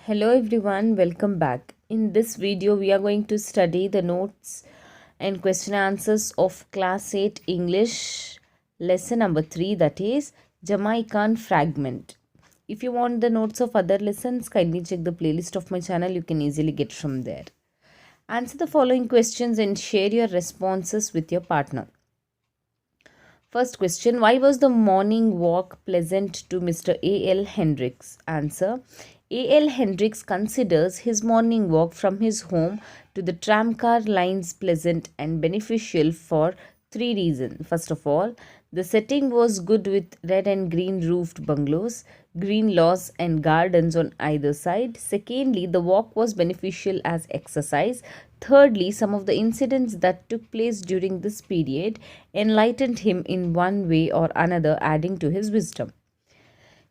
Hello everyone, welcome back. In this video, we are going to study the notes and question answers of Class 8 English lesson number 3, that is Jamaican Fragment. If you want the notes of other lessons, kindly check the playlist of my channel. You can easily get from there. Answer the following questions and share your responses with your partner. First question, why was the morning walk pleasant to Mr. A.L. Hendricks? Answer, A.L. Hendricks considers his morning walk from his home to the tramcar lines pleasant and beneficial for three reasons. First of all, the setting was good with red and green roofed bungalows, green lawns and gardens on either side. Secondly, the walk was beneficial as exercise. Thirdly, some of the incidents that took place during this period enlightened him in one way or another, adding to his wisdom.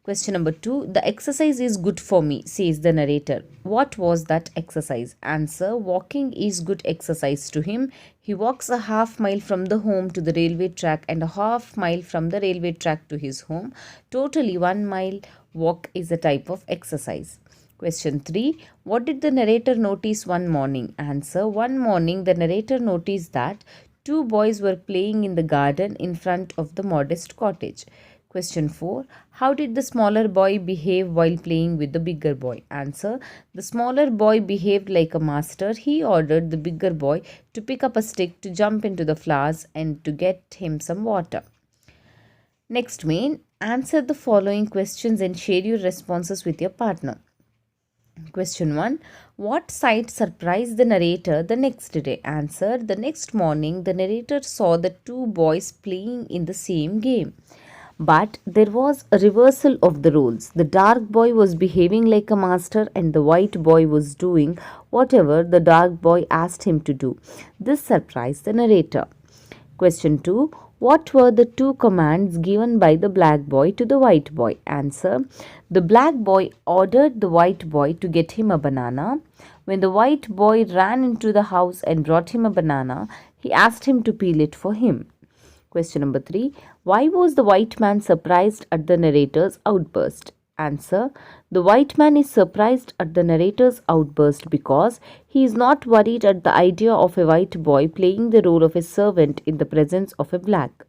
Question number 2. The exercise is good for me, says the narrator. What was that exercise? Answer. Walking is good exercise to him. He walks a half mile from the home to the railway track and a half mile from the railway track to his home. Totally 1 mile walk is a type of exercise. Question 3. What did the narrator notice one morning? Answer. One morning the narrator noticed that two boys were playing in the garden in front of the modest cottage. Question 4. How did the smaller boy behave while playing with the bigger boy? Answer. The smaller boy behaved like a master. He ordered the bigger boy to pick up a stick, to jump into the flowers and to get him some water. Next main, answer the following questions and share your responses with your partner. Question 1. What sight surprised the narrator the next day? Answer. The next morning, the narrator saw the two boys playing in the same game. But there was a reversal of the roles. The dark boy was behaving like a master and the white boy was doing whatever the dark boy asked him to do. This surprised the narrator. Question 2. What were the two commands given by the black boy to the white boy? Answer. The black boy ordered the white boy to get him a banana. When the white boy ran into the house and brought him a banana, he asked him to peel it for him. Question number 3. Why was the white man surprised at the narrator's outburst? Answer. The white man is surprised at the narrator's outburst because he is not worried at the idea of a white boy playing the role of a servant in the presence of a black.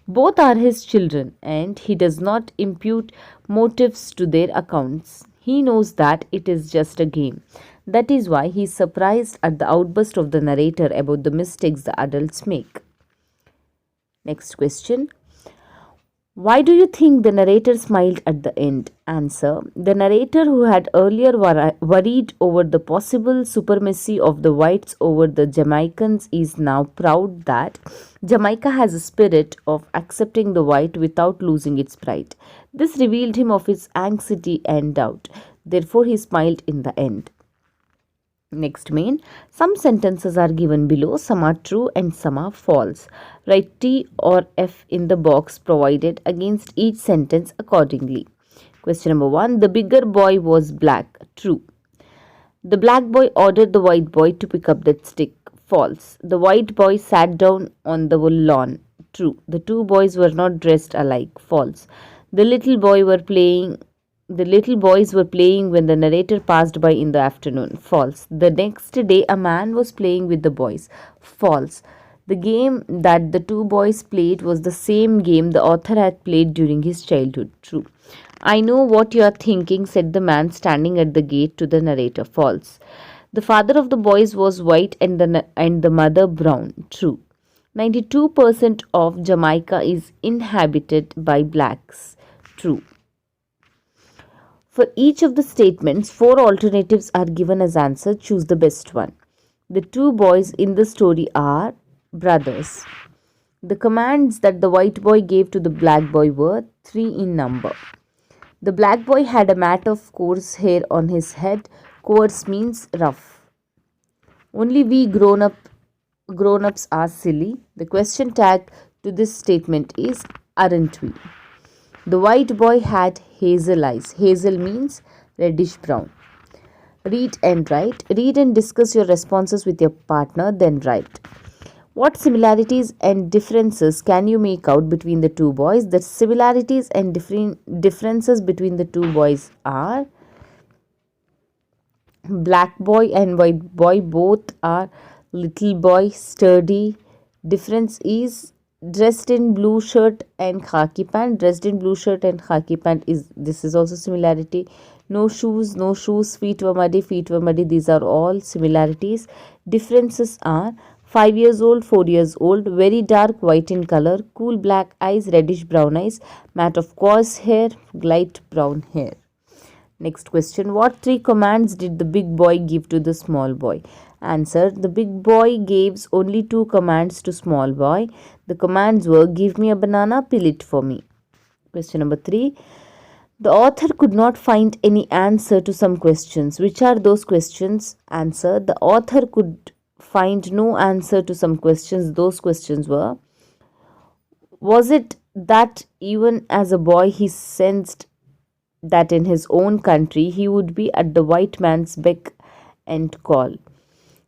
Both are his children and he does not impute motives to their accounts. He knows that it is just a game. That is why he is surprised at the outburst of the narrator about the mistakes the adults make. Next question. Why do you think the narrator smiled at the end? Answer. The narrator, who had earlier worried over the possible supremacy of the whites over the Jamaicans, is now proud that Jamaica has a spirit of accepting the white without losing its pride. This revealed him of his anxiety and doubt. Therefore, he smiled in the end. Next main, some sentences are given below, some are true and some are false. Write T or F in the box provided against each sentence accordingly. Question number 1. The bigger boy was black. True. The black boy ordered the white boy to pick up that stick. False. The white boy sat down on the lawn. True. The two boys were not dressed alike. False. The little boys were playing when the narrator passed by in the afternoon. False. The next day a man was playing with the boys. False. The game that the two boys played was the same game the author had played during his childhood. True. I know what you are thinking, said the man standing at the gate to the narrator. False. The father of the boys was white and the mother brown. True. 92% of Jamaica is inhabited by blacks. True. For each of the statements, 4 alternatives are given as answer. Choose the best one. The two boys in the story are brothers. The commands that the white boy gave to the black boy were 3 in number. The black boy had a mat of coarse hair on his head. Coarse means rough. Only we grown-ups are silly. The question tag to this statement is aren't we? The white boy had hazel eyes. Hazel means reddish brown. Read and write. Read and discuss your responses with your partner, then write. What similarities and differences can you make out between the two boys? The similarities and differences between the two boys are Black boy and white boy both are little boy, sturdy. Difference is dressed in blue shirt and khaki pant. Dressed in blue shirt and khaki pant is, this is also similarity. No shoes, no shoes. Feet were muddy, feet were muddy. These are all similarities. Differences are 5 years old, 4 years old, very dark white in color, cool black eyes, reddish brown eyes, matte of coarse hair, light brown hair. Next question. What three commands did the big boy give to the small boy? Answer. The big boy gives only two commands to small boy. The commands were give me a banana, peel it for me. Question number 3. The author could not find any answer to some questions. Which are those questions? Answer. The author could find no answer to some questions. Those questions were: was it that even as a boy he sensed that in his own country he would be at the white man's beck and call?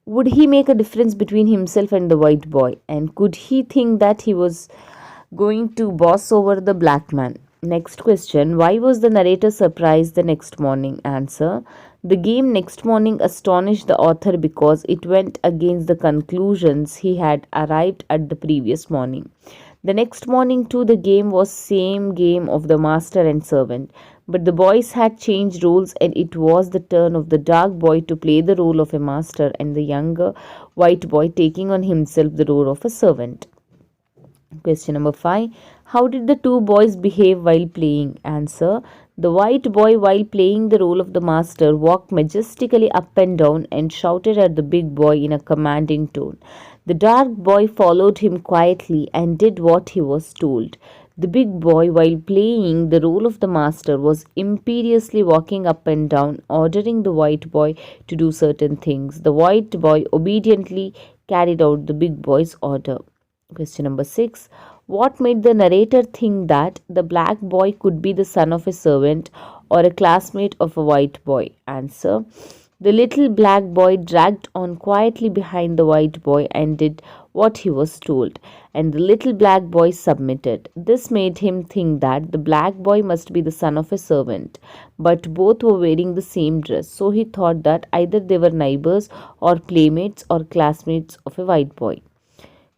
Would he make a difference between himself and the white boy? And could he think that he was going to boss over the black man? Next question. Why was the narrator surprised the next morning? Answer. The game next morning astonished the author because it went against the conclusions he had arrived at the previous morning. The next morning too the game was same game of the master and servant, but the boys had changed roles and it was the turn of the dark boy to play the role of a master and the younger white boy taking on himself the role of a servant. Question number 5. How did the two boys behave while playing? Answer. The white boy, while playing the role of the master, walked majestically up and down and shouted at the big boy in a commanding tone. The dark boy followed him quietly and did what he was told. The big boy, while playing the role of the master, was imperiously walking up and down, ordering the white boy to do certain things. The white boy obediently carried out the big boy's order. Question number 6. What made the narrator think that the black boy could be the son of a servant or a classmate of a white boy? Answer. The little black boy dragged on quietly behind the white boy and did what he was told, and the little black boy submitted. This made him think that the black boy must be the son of a servant, but both were wearing the same dress, so he thought that either they were neighbors or playmates or classmates of a white boy.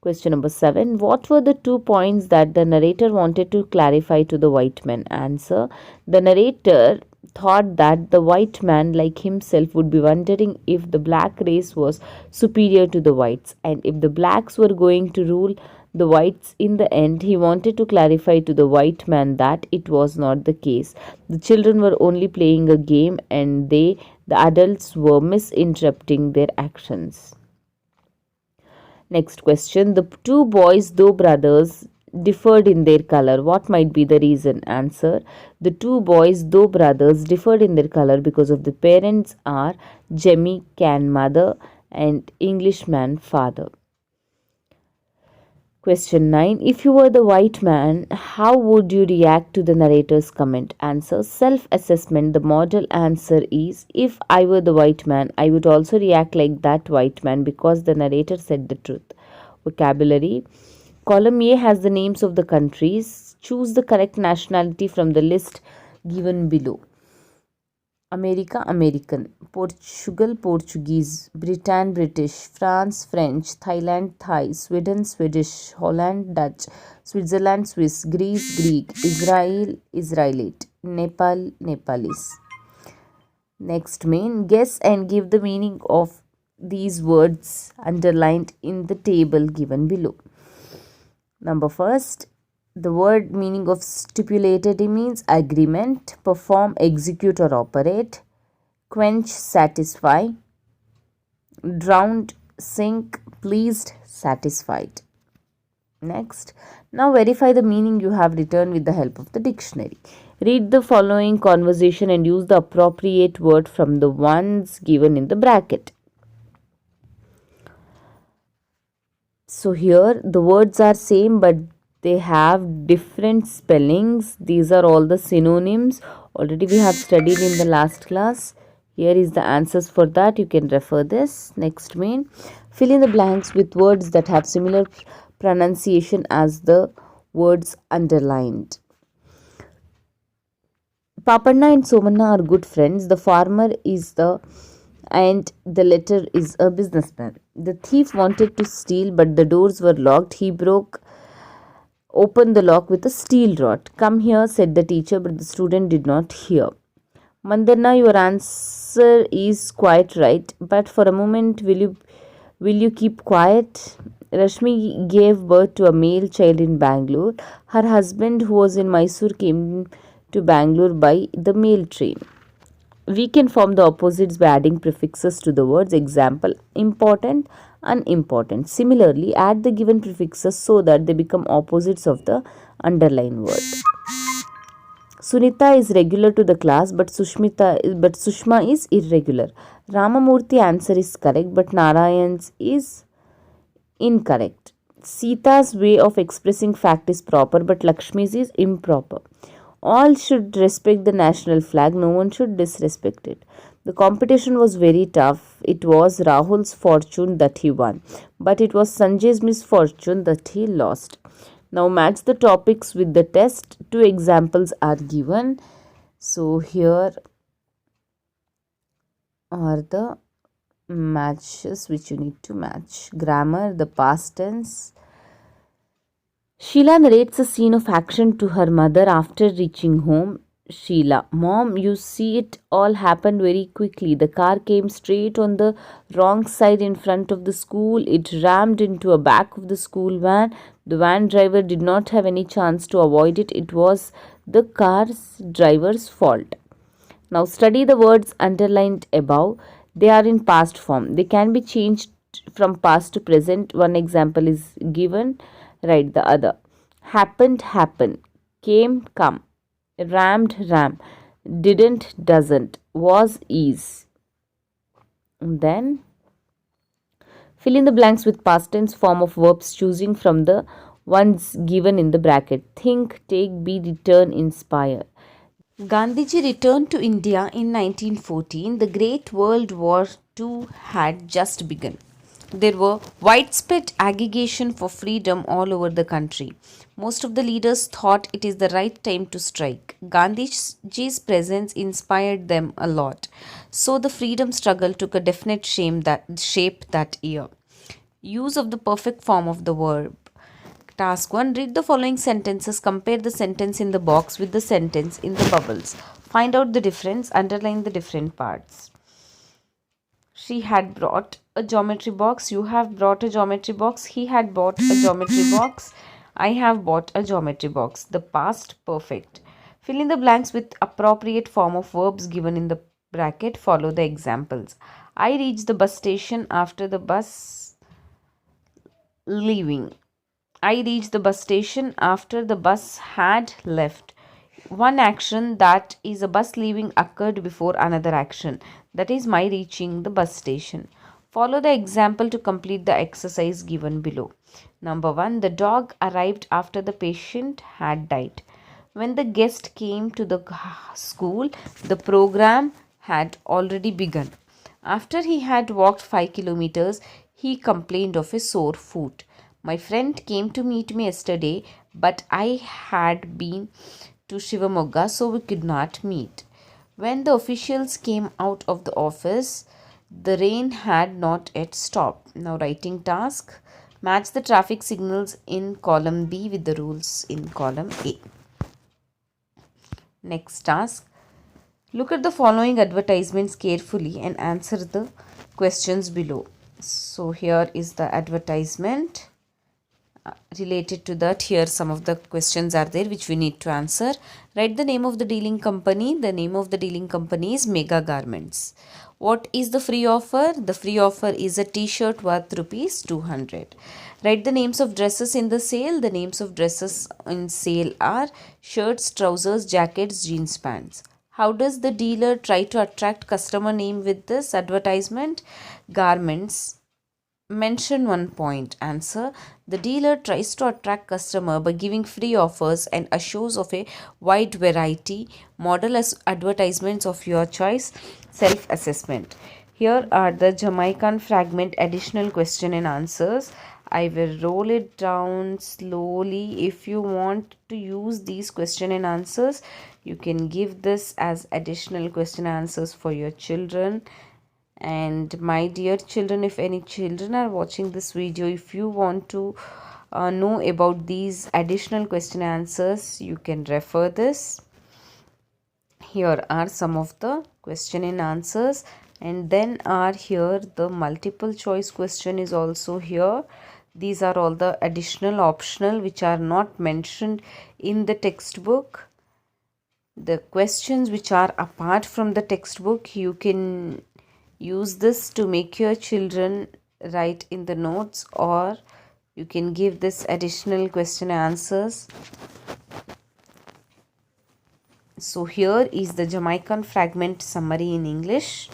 Question number 7. What were the 2 points that the narrator wanted to clarify to the white man? Answer. The narrator thought that the white man, like himself, would be wondering if the black race was superior to the whites, and if the blacks were going to rule the whites in the end. He wanted to clarify to the white man that it was not the case. The children were only playing a game, and they, the adults, were misinterpreting their actions. Next question. The two boys, though brothers, differed in their color. What might be the reason? Answer. The two boys, though brothers, differed in their color because of the parents are Jamaican mother and Englishman father. Question 9. If you were the white man, how would you react to the narrator's comment? Answer. Self-assessment. The model answer is, if I were the white man, I would also react like that white man because the narrator said the truth. Vocabulary. Column A has the names of the countries. Choose the correct nationality from the list given below. America, American. Portugal, Portuguese. Britain, British. France, French. Thailand, Thai. Sweden, Swedish. Holland, Dutch. Switzerland, Swiss. Greece, Greek. Israel, Israelite. Nepal, Nepalese. Next main. Guess and give the meaning of these words underlined in the table given below. Number first. The word meaning of stipulated means agreement, perform, execute or operate, quench, satisfy, drowned, sink, pleased, satisfied. Next, now verify the meaning you have written with the help of the dictionary. Read the following conversation and use the appropriate word from the ones given in the bracket. So here the words are same but they have different spellings. These are all the synonyms. Already we have studied in the last class. Here is the answers for that. You can refer this. Next main. Fill in the blanks with words that have similar pronunciation as the words underlined. Papanna and Somanna are good friends. The farmer is the and the letter is a businessman. The thief wanted to steal, but the doors were locked. He broke open the lock with a steel rod. Come here, said the teacher, but the student did not hear. Mandana, your answer is quite right, but for a moment, will you keep quiet? Rashmi gave birth to a male child in Bangalore. Her husband, who was in Mysore, came to Bangalore by the mail train. We can form the opposites by adding prefixes to the words. Example, important, unimportant. Similarly, add the given prefixes so that they become opposites of the underlined word. Sunita is regular to the class, but Sushma is irregular. Ramamurthy answer is correct, but Narayan's is incorrect. Sita's way of expressing fact is proper, but Lakshmi's is improper. All should respect the national flag, no one should disrespect it. The competition was very tough. It was Rahul's fortune that he won, but it was Sanjay's misfortune that he lost. Now match the topics with the test. 2 examples are given. So here are the matches which you need to match. Grammar, the past tense. Sheila narrates a scene of action to her mother after reaching home. Sheila, Mom, you see it all happened very quickly. The car came straight on the wrong side in front of the school. It rammed into a back of the school van. The van driver did not have any chance to avoid it. It was the car's driver's fault. Now study the words underlined above. They are in past form. They can be changed from past to present. One example is given. Write the other. Happened, happen. Came, come. Rammed, ram. Didn't, doesn't. Was, is. Then fill in the blanks with past tense form of verbs, choosing from the ones given in the bracket. Think, take, be, return, inspire. Gandhiji returned to India in 1914. The Great World War II had just begun. There were widespread agitation for freedom all over the country. Most of the leaders thought it is the right time to strike. Gandhiji's presence inspired them a lot. So the freedom struggle took a definite shape that year. Use of the perfect form of the verb. Task 1. Read the following sentences. Compare the sentence in the box with the sentence in the bubbles. Find out the difference. Underline the different parts. She had brought a geometry box. You have brought a geometry box. He had bought a geometry box. I have bought a geometry box. The past perfect. Fill in the blanks with appropriate form of verbs given in the bracket. Follow the examples. I reached the bus station after the bus leaving. I reached the bus station after the bus had left. One action, that is a bus leaving, occurred before another action, that is my reaching the bus station. Follow the example to complete the exercise given below. Number 1. The dog arrived after the patient had died. When the guest came to the school, the program had already begun. After he had walked 5 kilometers, he complained of a sore foot. My friend came to meet me yesterday, but I had been to Shivamogga, so we could not meet. When the officials came out of the office, the rain had not yet stopped. Now writing task. Match the traffic signals in column B with the rules in column A. Next task. Look at the following advertisements carefully and answer the questions below. So here is the advertisement. Related to that, here some of the questions are there which we need to answer. Write the name of the dealing company. The name of the dealing company is Mega Garments. What is the free offer? The free offer is a t-shirt worth rupees 200. Write the names of dresses in the sale. The names of dresses in sale are shirts, trousers, jackets, jeans, pants. How does the dealer try to attract customer name with this advertisement? Garments. Mention one point. Answer. The dealer tries to attract customer by giving free offers and assures of a wide variety. Model as advertisements of your choice. Self-assessment. Here are the Jamaican Fragment additional question and answers. I will roll it down slowly. If you want to use these question and answers, you can give this as additional question and answers for your children. And my dear children, if any children are watching this video, if you want to know about these additional question answers, you can refer this. Here are some of the question and answers, and then are here the multiple choice question is also here. These are all the additional optional which are not mentioned in the textbook. The questions which are apart from the textbook, you can use this to make your children write in the notes, or you can give this additional question answers. So here is the Jamaican Fragment summary in English.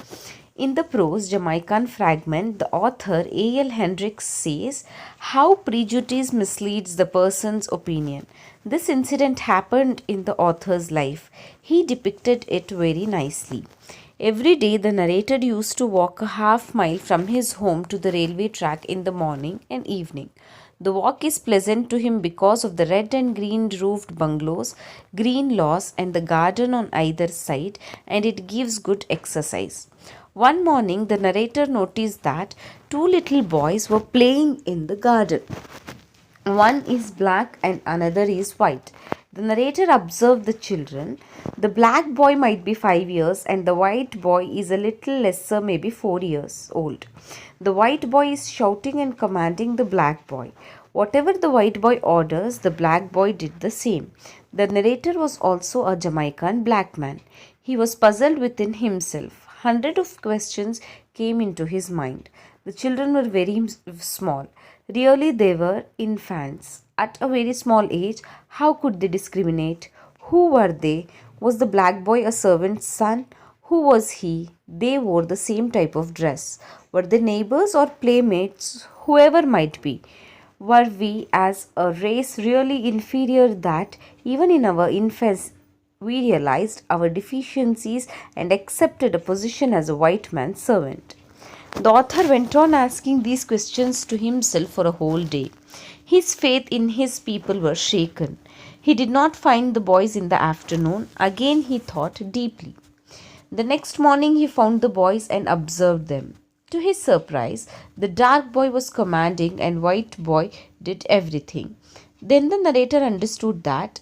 In the prose Jamaican Fragment, the author A.L. Hendricks says how prejudice misleads the person's opinion. This incident happened in the author's life. He depicted it very nicely. Every day the narrator used to walk a half mile from his home to the railway track in the morning and evening. The walk is pleasant to him because of the red and green roofed bungalows, green lawns, and the garden on either side, and it gives good exercise. One morning, the narrator noticed that two little boys were playing in the garden. One is black and another is white. The narrator observed the children. The black boy might be 5 years and the white boy is a little lesser, maybe 4 years old. The white boy is shouting and commanding the black boy. Whatever the white boy orders, the black boy did the same. The narrator was also a Jamaican black man. He was puzzled within himself. Hundreds of questions came into his mind. The children were very small. Really, they were infants. At a very small age, how could they discriminate? Who were they? Was the black boy a servant's son? Who was he? They wore the same type of dress. Were they neighbors or playmates? Whoever might be. Were we as a race really inferior that even in our infancy we realized our deficiencies and accepted a position as a white man's servant? The author went on asking these questions to himself for a whole day. His faith in his people was shaken. He did not find the boys in the afternoon. Again he thought deeply. The next morning he found the boys and observed them. To his surprise, the dark boy was commanding and white boy did everything. Then the narrator understood that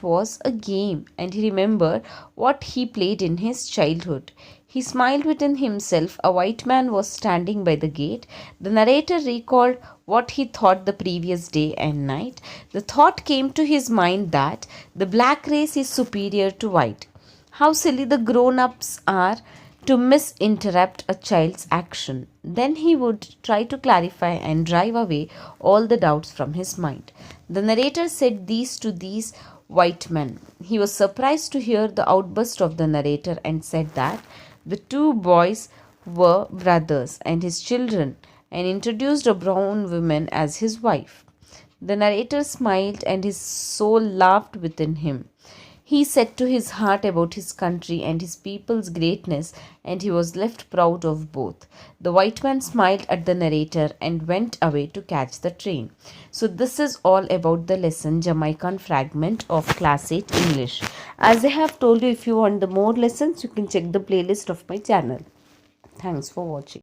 was a game, and he remembered what he played in his childhood. He smiled within himself. A white man was standing by the gate. The narrator recalled what he thought the previous day and night. The thought came to his mind that the black race is superior to white. How silly the grown-ups are to misinterpret a child's action. Then he would try to clarify and drive away all the doubts from his mind. The narrator said these to these white men. He was surprised to hear the outburst of the narrator and said that the two boys were brothers and his children, and introduced a brown woman as his wife. The narrator smiled and his soul laughed within him. He said to his heart about his country and his people's greatness, and he was left proud of both. The white man smiled at the narrator and went away to catch the train. So this is all about the lesson Jamaican Fragment of Class 8 English. As I have told you, if you want the more lessons, you can check the playlist of my channel. Thanks for watching.